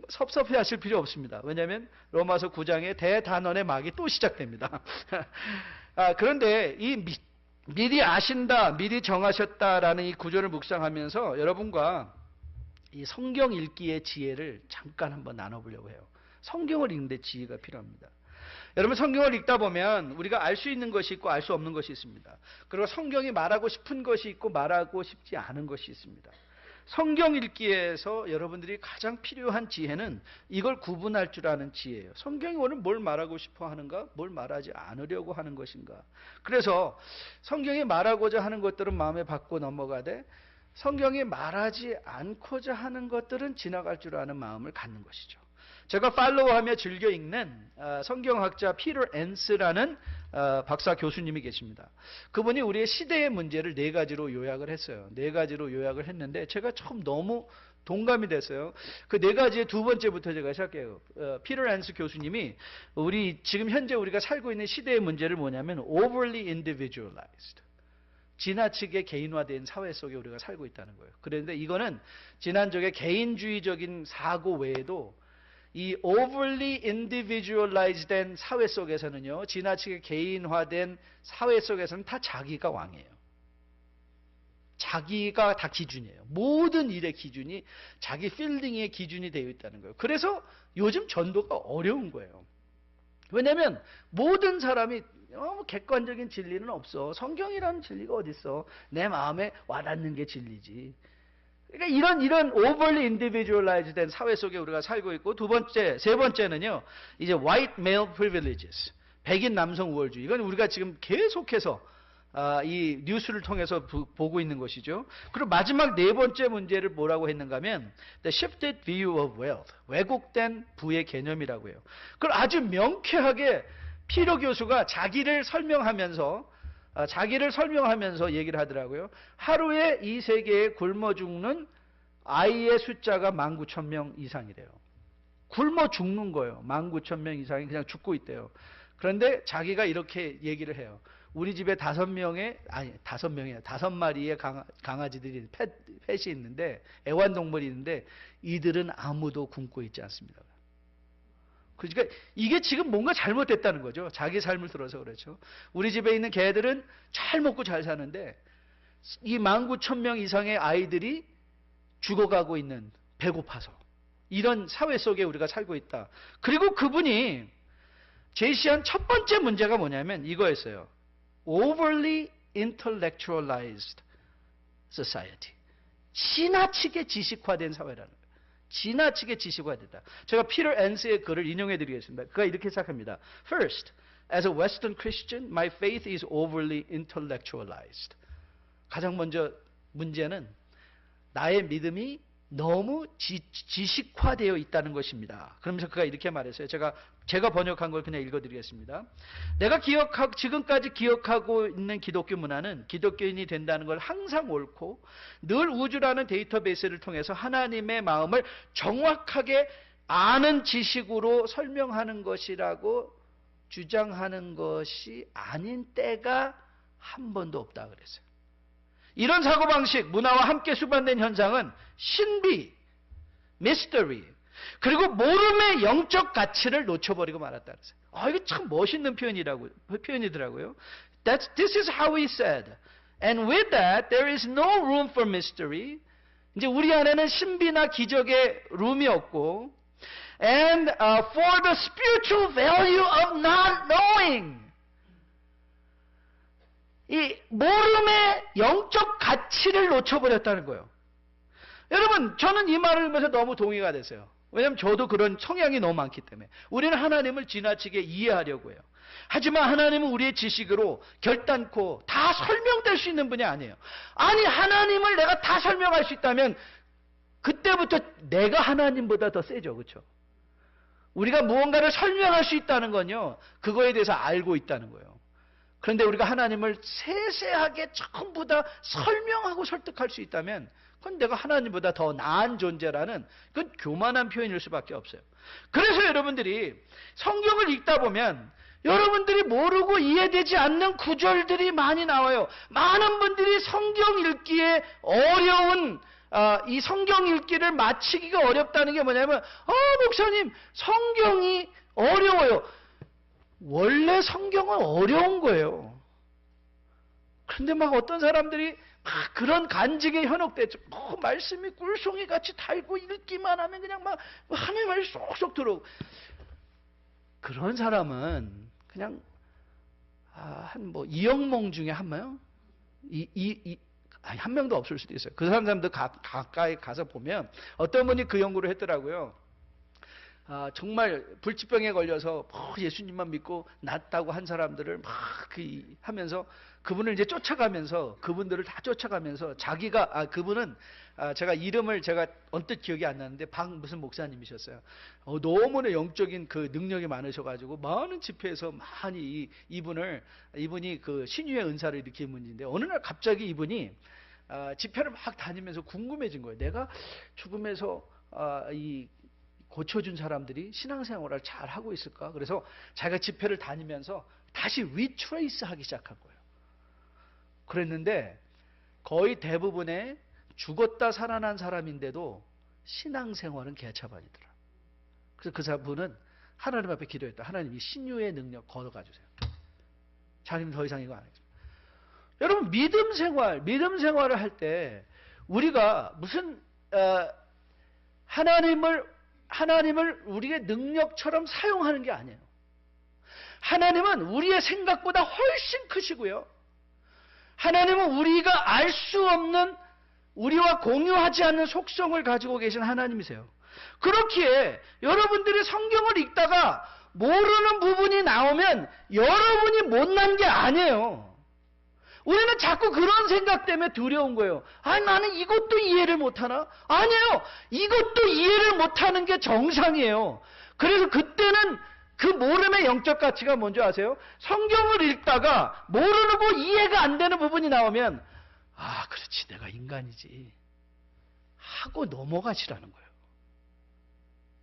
섭섭해 하실 필요 없습니다. 왜냐하면 로마서 9장의 대단원의 막이 또 시작됩니다. 그런데 이 미리 아신다, 미리 정하셨다라는 이 구절을 묵상하면서 여러분과 이 성경 읽기의 지혜를 잠깐 한번 나눠보려고 해요. 성경을 읽는데 지혜가 필요합니다. 여러분, 성경을 읽다 보면 우리가 알 수 있는 것이 있고 알 수 없는 것이 있습니다. 그리고 성경이 말하고 싶은 것이 있고 말하고 싶지 않은 것이 있습니다. 성경 읽기에서 여러분들이 가장 필요한 지혜는 이걸 구분할 줄 아는 지혜예요. 성경이 오늘 뭘 말하고 싶어 하는가, 뭘 말하지 않으려고 하는 것인가. 그래서 성경이 말하고자 하는 것들은 마음에 받고 넘어가되 성경이 말하지 않고자 하는 것들은 지나갈 줄 아는 마음을 갖는 것이죠. 제가 팔로우하며 즐겨 읽는 성경학자 피터 앤스라는 박사 교수님이 계십니다. 그분이 우리의 시대의 문제를 4가지로 요약을 했어요. 4가지로 요약을 했는데 제가 참 너무 동감이 됐어요. 그 4가지의 두 번째부터 제가 시작해요. 피터 앤스 교수님이 지금 현재 우리가 살고 있는 시대의 문제를 뭐냐면 overly individualized, 지나치게 개인화된 사회 속에 우리가 살고 있다는 거예요. 그런데 이거는 지난주에 개인주의적인 사고 외에도 이 overly individualized 된 사회 속에서는요, 지나치게 개인화된 사회 속에서는 다 자기가 왕이에요. 자기가 다 기준이에요. 모든 일의 기준이 자기 필딩의 기준이 되어 있다는 거예요. 그래서 요즘 전도가 어려운 거예요. 왜냐하면 모든 사람이 객관적인 진리는 없어. 성경이라는 진리가 어디 있어? 내 마음에 와닿는 게 진리지. 그러니까 이런 overly individualized 된 사회 속에 우리가 살고 있고, 세 번째는요, 이제 white male privileges, 백인 남성 우월주의. 이건 우리가 지금 계속해서 이 뉴스를 통해서 보고 있는 것이죠. 그리고 마지막 4번째 문제를 뭐라고 했는가 하면 the shifted view of wealth, 왜곡된 부의 개념이라고 해요. 그걸 아주 명쾌하게 피터 교수가 자기를 설명하면서 얘기를 하더라고요. 하루에 이 세계에 굶어 죽는 아이의 숫자가 19,000명 이상이래요. 굶어 죽는 거예요. 19,000명 이상이 그냥 죽고 있대요. 그런데 자기가 이렇게 얘기를 해요. 우리 집에 5마리의 강아지들이 펫이 있는데, 애완동물이 있는데 이들은 아무도 굶고 있지 않습니다. 그러니까 이게 지금 뭔가 잘못됐다는 거죠. 자기 삶을 들어서 그렇죠. 우리 집에 있는 개들은 잘 먹고 잘 사는데 이 19,000명 이상의 아이들이 죽어가고 있는, 배고파서. 이런 사회 속에 우리가 살고 있다. 그리고 그분이 제시한 첫 번째 문제가 뭐냐면 이거였어요. overly intellectualized society. 지나치게 지식화된 사회라는 거예요. 지나치게 지식화됐다. 제가 피터 앤스의 글을 인용해 드리겠습니다. 그가 이렇게 시작합니다. First, as a Western Christian, my faith is overly intellectualized. 가장 먼저 문제는 나의 믿음이 너무 지식화되어 있다는 것입니다. 그러면서 그가 이렇게 말했어요. 제가 번역한 걸 그냥 읽어드리겠습니다. 내가 지금까지 기억하고 있는 기독교 문화는 기독교인이 된다는 걸 항상 옳고 늘 우주라는 데이터베이스를 통해서 하나님의 마음을 정확하게 아는 지식으로 설명하는 것이라고 주장하는 것이 아닌 때가 한 번도 없다 그랬어요. 이런 사고방식, 문화와 함께 수반된 현상은 신비, 미스터리, 그리고 모름의 영적 가치를 놓쳐버리고 말았다 그랬어요. 이거 참 멋있는 표현이더라고요. This is how he said. And with that, there is no room for mystery. 이제 우리 안에는 신비나 기적의 룸이 없고, and for the spiritual value of not knowing. 이 모름의 영적 가치를 놓쳐버렸다는 거예요. 여러분, 저는 이 말을 보면서 너무 동의가 됐어요. 왜냐하면 저도 그런 성향이 너무 많기 때문에. 우리는 하나님을 지나치게 이해하려고 해요. 하지만 하나님은 우리의 지식으로 결단코 다 설명될 수 있는 분이 아니에요. 아니, 하나님을 내가 다 설명할 수 있다면 그때부터 내가 하나님보다 더 세죠. 그렇죠? 우리가 무언가를 설명할 수 있다는 건요, 그거에 대해서 알고 있다는 거예요. 그런데 우리가 하나님을 세세하게 전부 다 설명하고 설득할 수 있다면 그건 내가 하나님보다 더 나은 존재라는 그건 교만한 표현일 수밖에 없어요. 그래서 여러분들이 성경을 읽다 보면 여러분들이 모르고 이해되지 않는 구절들이 많이 나와요. 많은 분들이 성경 읽기에 어려운 이 성경 읽기를 마치기가 어렵다는 게 뭐냐면 목사님 성경이 어려워요. 원래 성경은 어려운 거예요. 그런데 막 어떤 사람들이 막 그런 간직에 현혹되죠. 말씀이 꿀송이 같이 달고 읽기만 하면 그냥 막 하나님 말이 쏙쏙 들어오고. 그런 사람은 그냥 한 2억몽 중에 한 명? 한 명도 없을 수도 있어요. 그 사람들 가까이 가서 보면 어떤 분이 그 연구를 했더라고요. 정말 불치병에 걸려서 예수님만 믿고 낫다고 한 사람들을 막 하면서 그분을 이제 쫓아가면서 그분들을 다 쫓아가면서 자기가 그분은 제가 이름을 제가 언뜻 기억이 안 나는데 무슨 목사님이셨어요. 너무나 영적인 그 능력이 많으셔가지고 많은 집회에서 많이 이분이 그 신유의 은사를 일으킨 분인데 어느 날 갑자기 이분이 집회를 막 다니면서 궁금해진 거예요. 내가 죽음에서 고쳐준 사람들이 신앙생활을 잘 하고 있을까? 그래서 자기가 집회를 다니면서 다시 리트레이스 하기 시작한 거예요. 그랬는데 거의 대부분의 죽었다 살아난 사람인데도 신앙생활은 개차반이더라. 그래서 그 사람은 하나님 앞에 기도했다. 하나님 이 신유의 능력 걷어가 주세요. 자님 더 이상 이거 안 하겠습니다. 여러분 믿음 생활을 할 때 우리가 무슨 하나님을 우리의 능력처럼 사용하는 게 아니에요. 하나님은 우리의 생각보다 훨씬 크시고요. 하나님은 우리가 알 수 없는 우리와 공유하지 않는 속성을 가지고 계신 하나님이세요. 그렇기에 여러분들이 성경을 읽다가 모르는 부분이 나오면 여러분이 못난 게 아니에요. 우리는 자꾸 그런 생각 때문에 두려운 거예요. 나는 이것도 이해를 못하나? 아니에요. 이것도 이해를 못하는 게 정상이에요. 그래서 그때는 그 모름의 영적 가치가 뭔지 아세요? 성경을 읽다가 모르고 이해가 안 되는 부분이 나오면 그렇지 내가 인간이지 하고 넘어가시라는 거예요.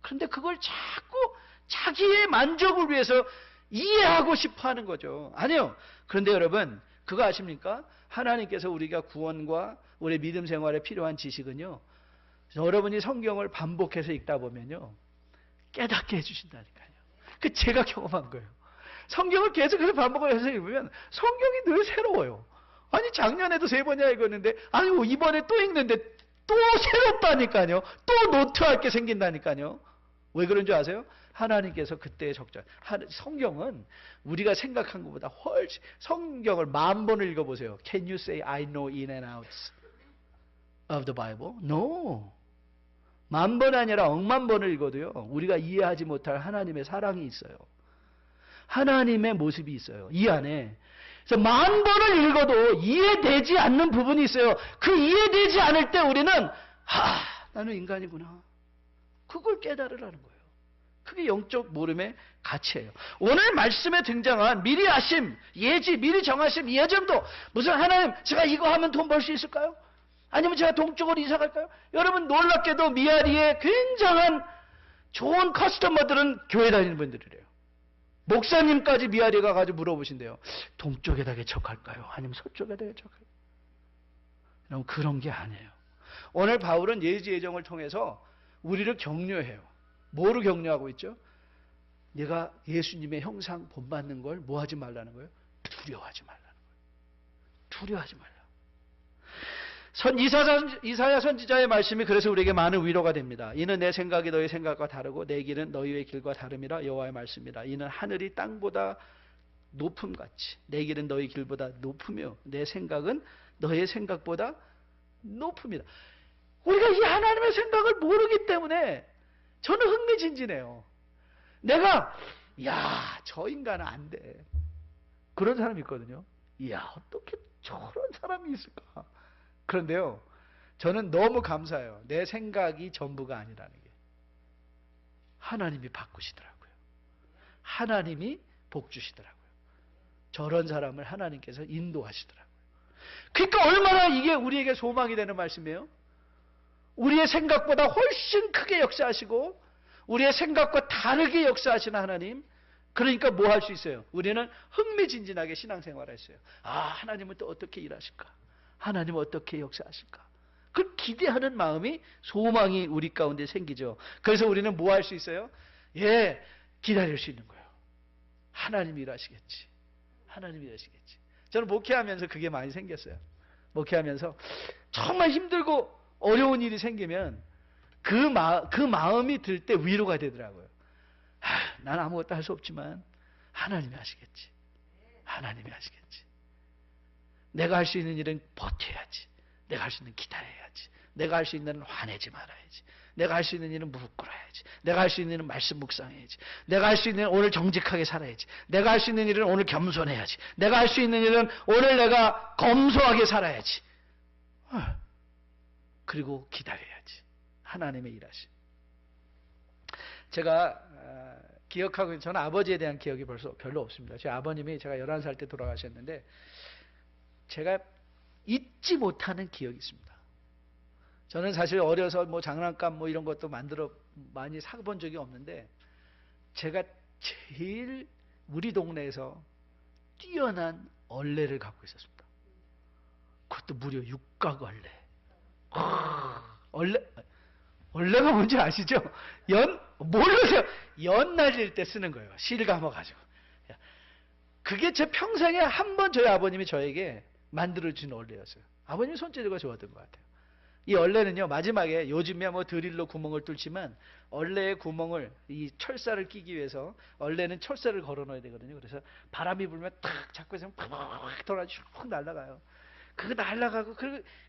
그런데 그걸 자꾸 자기의 만족을 위해서 이해하고 싶어 하는 거죠. 아니요. 그런데 여러분 그거 아십니까? 하나님께서 우리가 구원과 우리 믿음 생활에 필요한 지식은요. 여러분이 성경을 반복해서 읽다 보면요. 깨닫게 해주신다니까요. 그 제가 경험한 거예요. 성경을 계속해서 반복해서 읽으면 성경이 늘 새로워요. 아니 작년에도 3번이나 읽었는데 이번에 또 읽는데 또 새롭다니까요. 또 노트할 게 생긴다니까요. 왜 그런 줄 아세요? 하나님께서 그때의 적절. 성경은 우리가 생각한 것보다 훨씬 성경을 10,000번을 읽어보세요. Can you say I know in and outs of the Bible? No. 10,000번 아니라 10,000번을 읽어도요. 우리가 이해하지 못할 하나님의 사랑이 있어요. 하나님의 모습이 있어요. 이 안에. 그래서 10,000번을 읽어도 이해되지 않는 부분이 있어요. 그 이해되지 않을 때 우리는 나는 인간이구나. 그걸 깨달으라는 거예요. 그게 영적 모름의 가치예요. 오늘 말씀에 등장한 미리 아심, 예지, 미리 정하심, 예정도 무슨 하나님 제가 이거 하면 돈 벌 수 있을까요? 아니면 제가 동쪽으로 이사 갈까요? 여러분 놀랍게도 미아리의 굉장한 좋은 커스터머들은 교회 다니는 분들이래요. 목사님까지 미아리가 가지고 물어보신대요. 동쪽에다 개척할까요? 아니면 서쪽에다 개척할까요? 여러분 그런 게 아니에요. 오늘 바울은 예지 예정을 통해서 우리를 격려해요. 뭐로 격려하고 있죠? 내가 예수님의 형상 본받는 걸 뭐 하지 말라는 거예요? 두려워하지 말라는 거예요. 두려워하지 말라. 이사야 선지자의 말씀이 그래서 우리에게 많은 위로가 됩니다. 이는 내 생각이 너희 생각과 다르고 내 길은 너희의 길과 다름이라 여호와의 말씀이라. 이는 하늘이 땅보다 높음같이 내 길은 너희 길보다 높으며 내 생각은 너희의 생각보다 높음이다. 우리가 이 하나님의 생각을 모르기 때문에 저는 흥미진진해요. 내가 저 인간은 안 돼. 그런 사람이 있거든요. 어떻게 저런 사람이 있을까? 그런데요, 저는 너무 감사해요. 내 생각이 전부가 아니라는 게. 하나님이 바꾸시더라고요. 하나님이 복 주시더라고요. 저런 사람을 하나님께서 인도하시더라고요. 그러니까 얼마나 이게 우리에게 소망이 되는 말씀이에요? 우리의 생각보다 훨씬 크게 역사하시고 우리의 생각과 다르게 역사하시는 하나님. 그러니까 뭐 할 수 있어요? 우리는 흥미진진하게 신앙생활을 했어요. 하나님은 또 어떻게 일하실까? 하나님은 어떻게 역사하실까? 그 기대하는 마음이, 소망이 우리 가운데 생기죠. 그래서 우리는 뭐 할 수 있어요? 기다릴 수 있는 거예요. 하나님이 일하시겠지. 하나님이 일하시겠지. 저는 목회하면서 그게 많이 생겼어요. 목회하면서 정말 힘들고 어려운 일이 생기면 그 마음이 들 때 위로가 되더라고요. 난 아무것도 할 수 없지만 하나님이 하시겠지. 하나님이 하시겠지. 내가 할 수 있는 일은 버텨야지. 내가 할 수 있는 기다려야지. 내가 할 수 있는 일은 화내지 말아야지. 내가 할 수 있는 일은 무릎 꿇어야지. 내가 할 수 있는 일은 말씀 묵상해야지. 내가 할 수 있는 일은 오늘 정직하게 살아야지. 내가 할 수 있는 일은 오늘 겸손해야지. 내가 할 수 있는 일은 오늘 내가 검소하게 살아야지. 그리고 기다려야지. 하나님의 일하시. 제가 기억하고 있는, 저는 아버지에 대한 기억이 별로 없습니다. 제 아버님이 제가 11살 때 돌아가셨는데 제가 잊지 못하는 기억이 있습니다. 저는 사실 어려서 장난감 이런 것도 많이 사본 적이 없는데 제가 제일 우리 동네에서 뛰어난 얼레를 갖고 있었습니다. 그것도 무려 육각얼레. 얼레가 뭔지 아시죠? 모르세요? 연 날릴 때 쓰는 거예요. 실 감아가지고. 그게 제 평생에 한 번 저희 아버님이 저에게 만들어준 얼레였어요. 아버님 손재주가 좋았던 것 같아요. 이 얼레는요, 마지막에 요즘에 드릴로 구멍을 뚫지만 얼레의 구멍을, 이 철사를 끼기 위해서 얼레는 철사를 걸어 넣어야 되거든요. 그래서 바람이 불면 탁 잡고 있으면 팍 돌아 쭉 날아가요. 그거 날아가고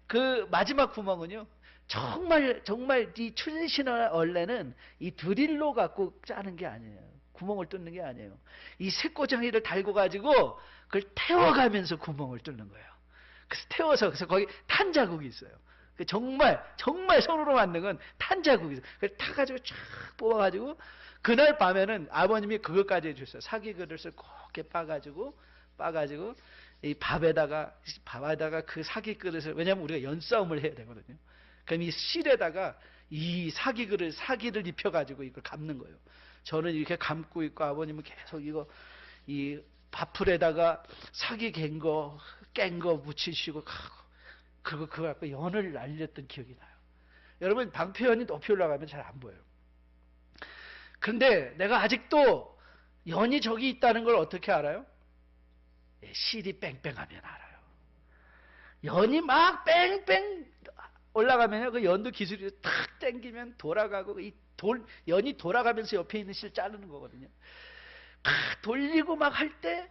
그 마지막 구멍은요, 정말 이 춘신의 얼레는 이 드릴로 갖고 짜는 게 아니에요. 구멍을 뚫는 게 아니에요. 이 새꼬장이를 달고 가지고 그걸 태워가면서 구멍을 뚫는 거예요. 그래서 거기 탄 자국이 있어요. 정말 손으로 만든 건 탄 자국이 있어요. 그걸 타가지고 쫙 뽑아가지고 그날 밤에는 아버님이 그것까지 해주셨어요. 사기 그릇을 곱게 빠가지고 이 밥에다가 그 사기 그릇을, 왜냐하면 우리가 연싸움을 해야 되거든요. 그럼 이 실에다가 이 사기를 입혀가지고 이걸 감는 거예요. 저는 이렇게 감고 있고 아버님은 계속 이 밥풀에다가 사기 깬 거 묻히시고, 그거 갖고 연을 날렸던 기억이 나요. 여러분, 방패연이 높이 올라가면 잘 안 보여요. 그런데 내가 아직도 연이 저기 있다는 걸 어떻게 알아요? 실이 뺑뺑하면 알아요. 연이 막 뺑뺑 올라가면요, 그 연도 기술이 탁 당기면 돌아가고, 연이 돌아가면서 옆에 있는 실 자르는 거거든요. 돌리고 막 할 때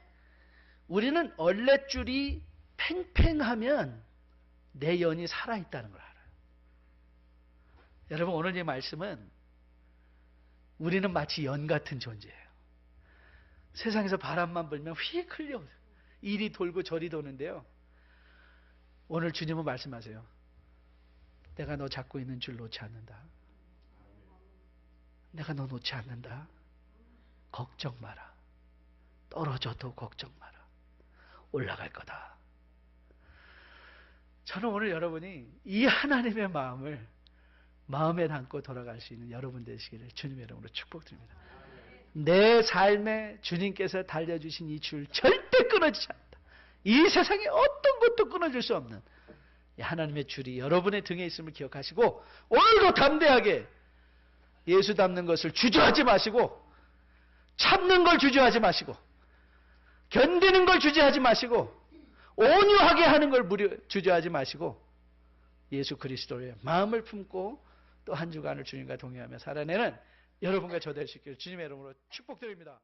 우리는 얼레줄이 팽팽하면 내 연이 살아있다는 걸 알아요. 여러분, 오늘 이 말씀은 우리는 마치 연 같은 존재예요. 세상에서 바람만 불면 휙 흘려 이리 돌고 저리 도는데요, 오늘 주님은 말씀하세요. 내가 너 잡고 있는 줄 놓지 않는다. 내가 너 놓지 않는다. 걱정 마라. 떨어져도 걱정 마라. 올라갈 거다. 저는 오늘 여러분이 이 하나님의 마음을 마음에 담고 돌아갈 수 있는 여러분 되시기를 주님의 이름으로 축복드립니다. 내 삶에 주님께서 달려주신 이 줄 절대 끊어지지 않는다. 이 세상에 어떤 것도 끊어질 수 없는 하나님의 줄이 여러분의 등에 있음을 기억하시고, 오늘도 담대하게 예수 닮는 것을 주저하지 마시고 참는 걸 주저하지 마시고 견디는 걸 주저하지 마시고 온유하게 하는 걸 주저하지 마시고 예수 그리스도의 마음을 품고 또 한 주간을 주님과 동행하며 살아내는 여러분과 저 될 수 있기를 주님의 이름으로 축복드립니다.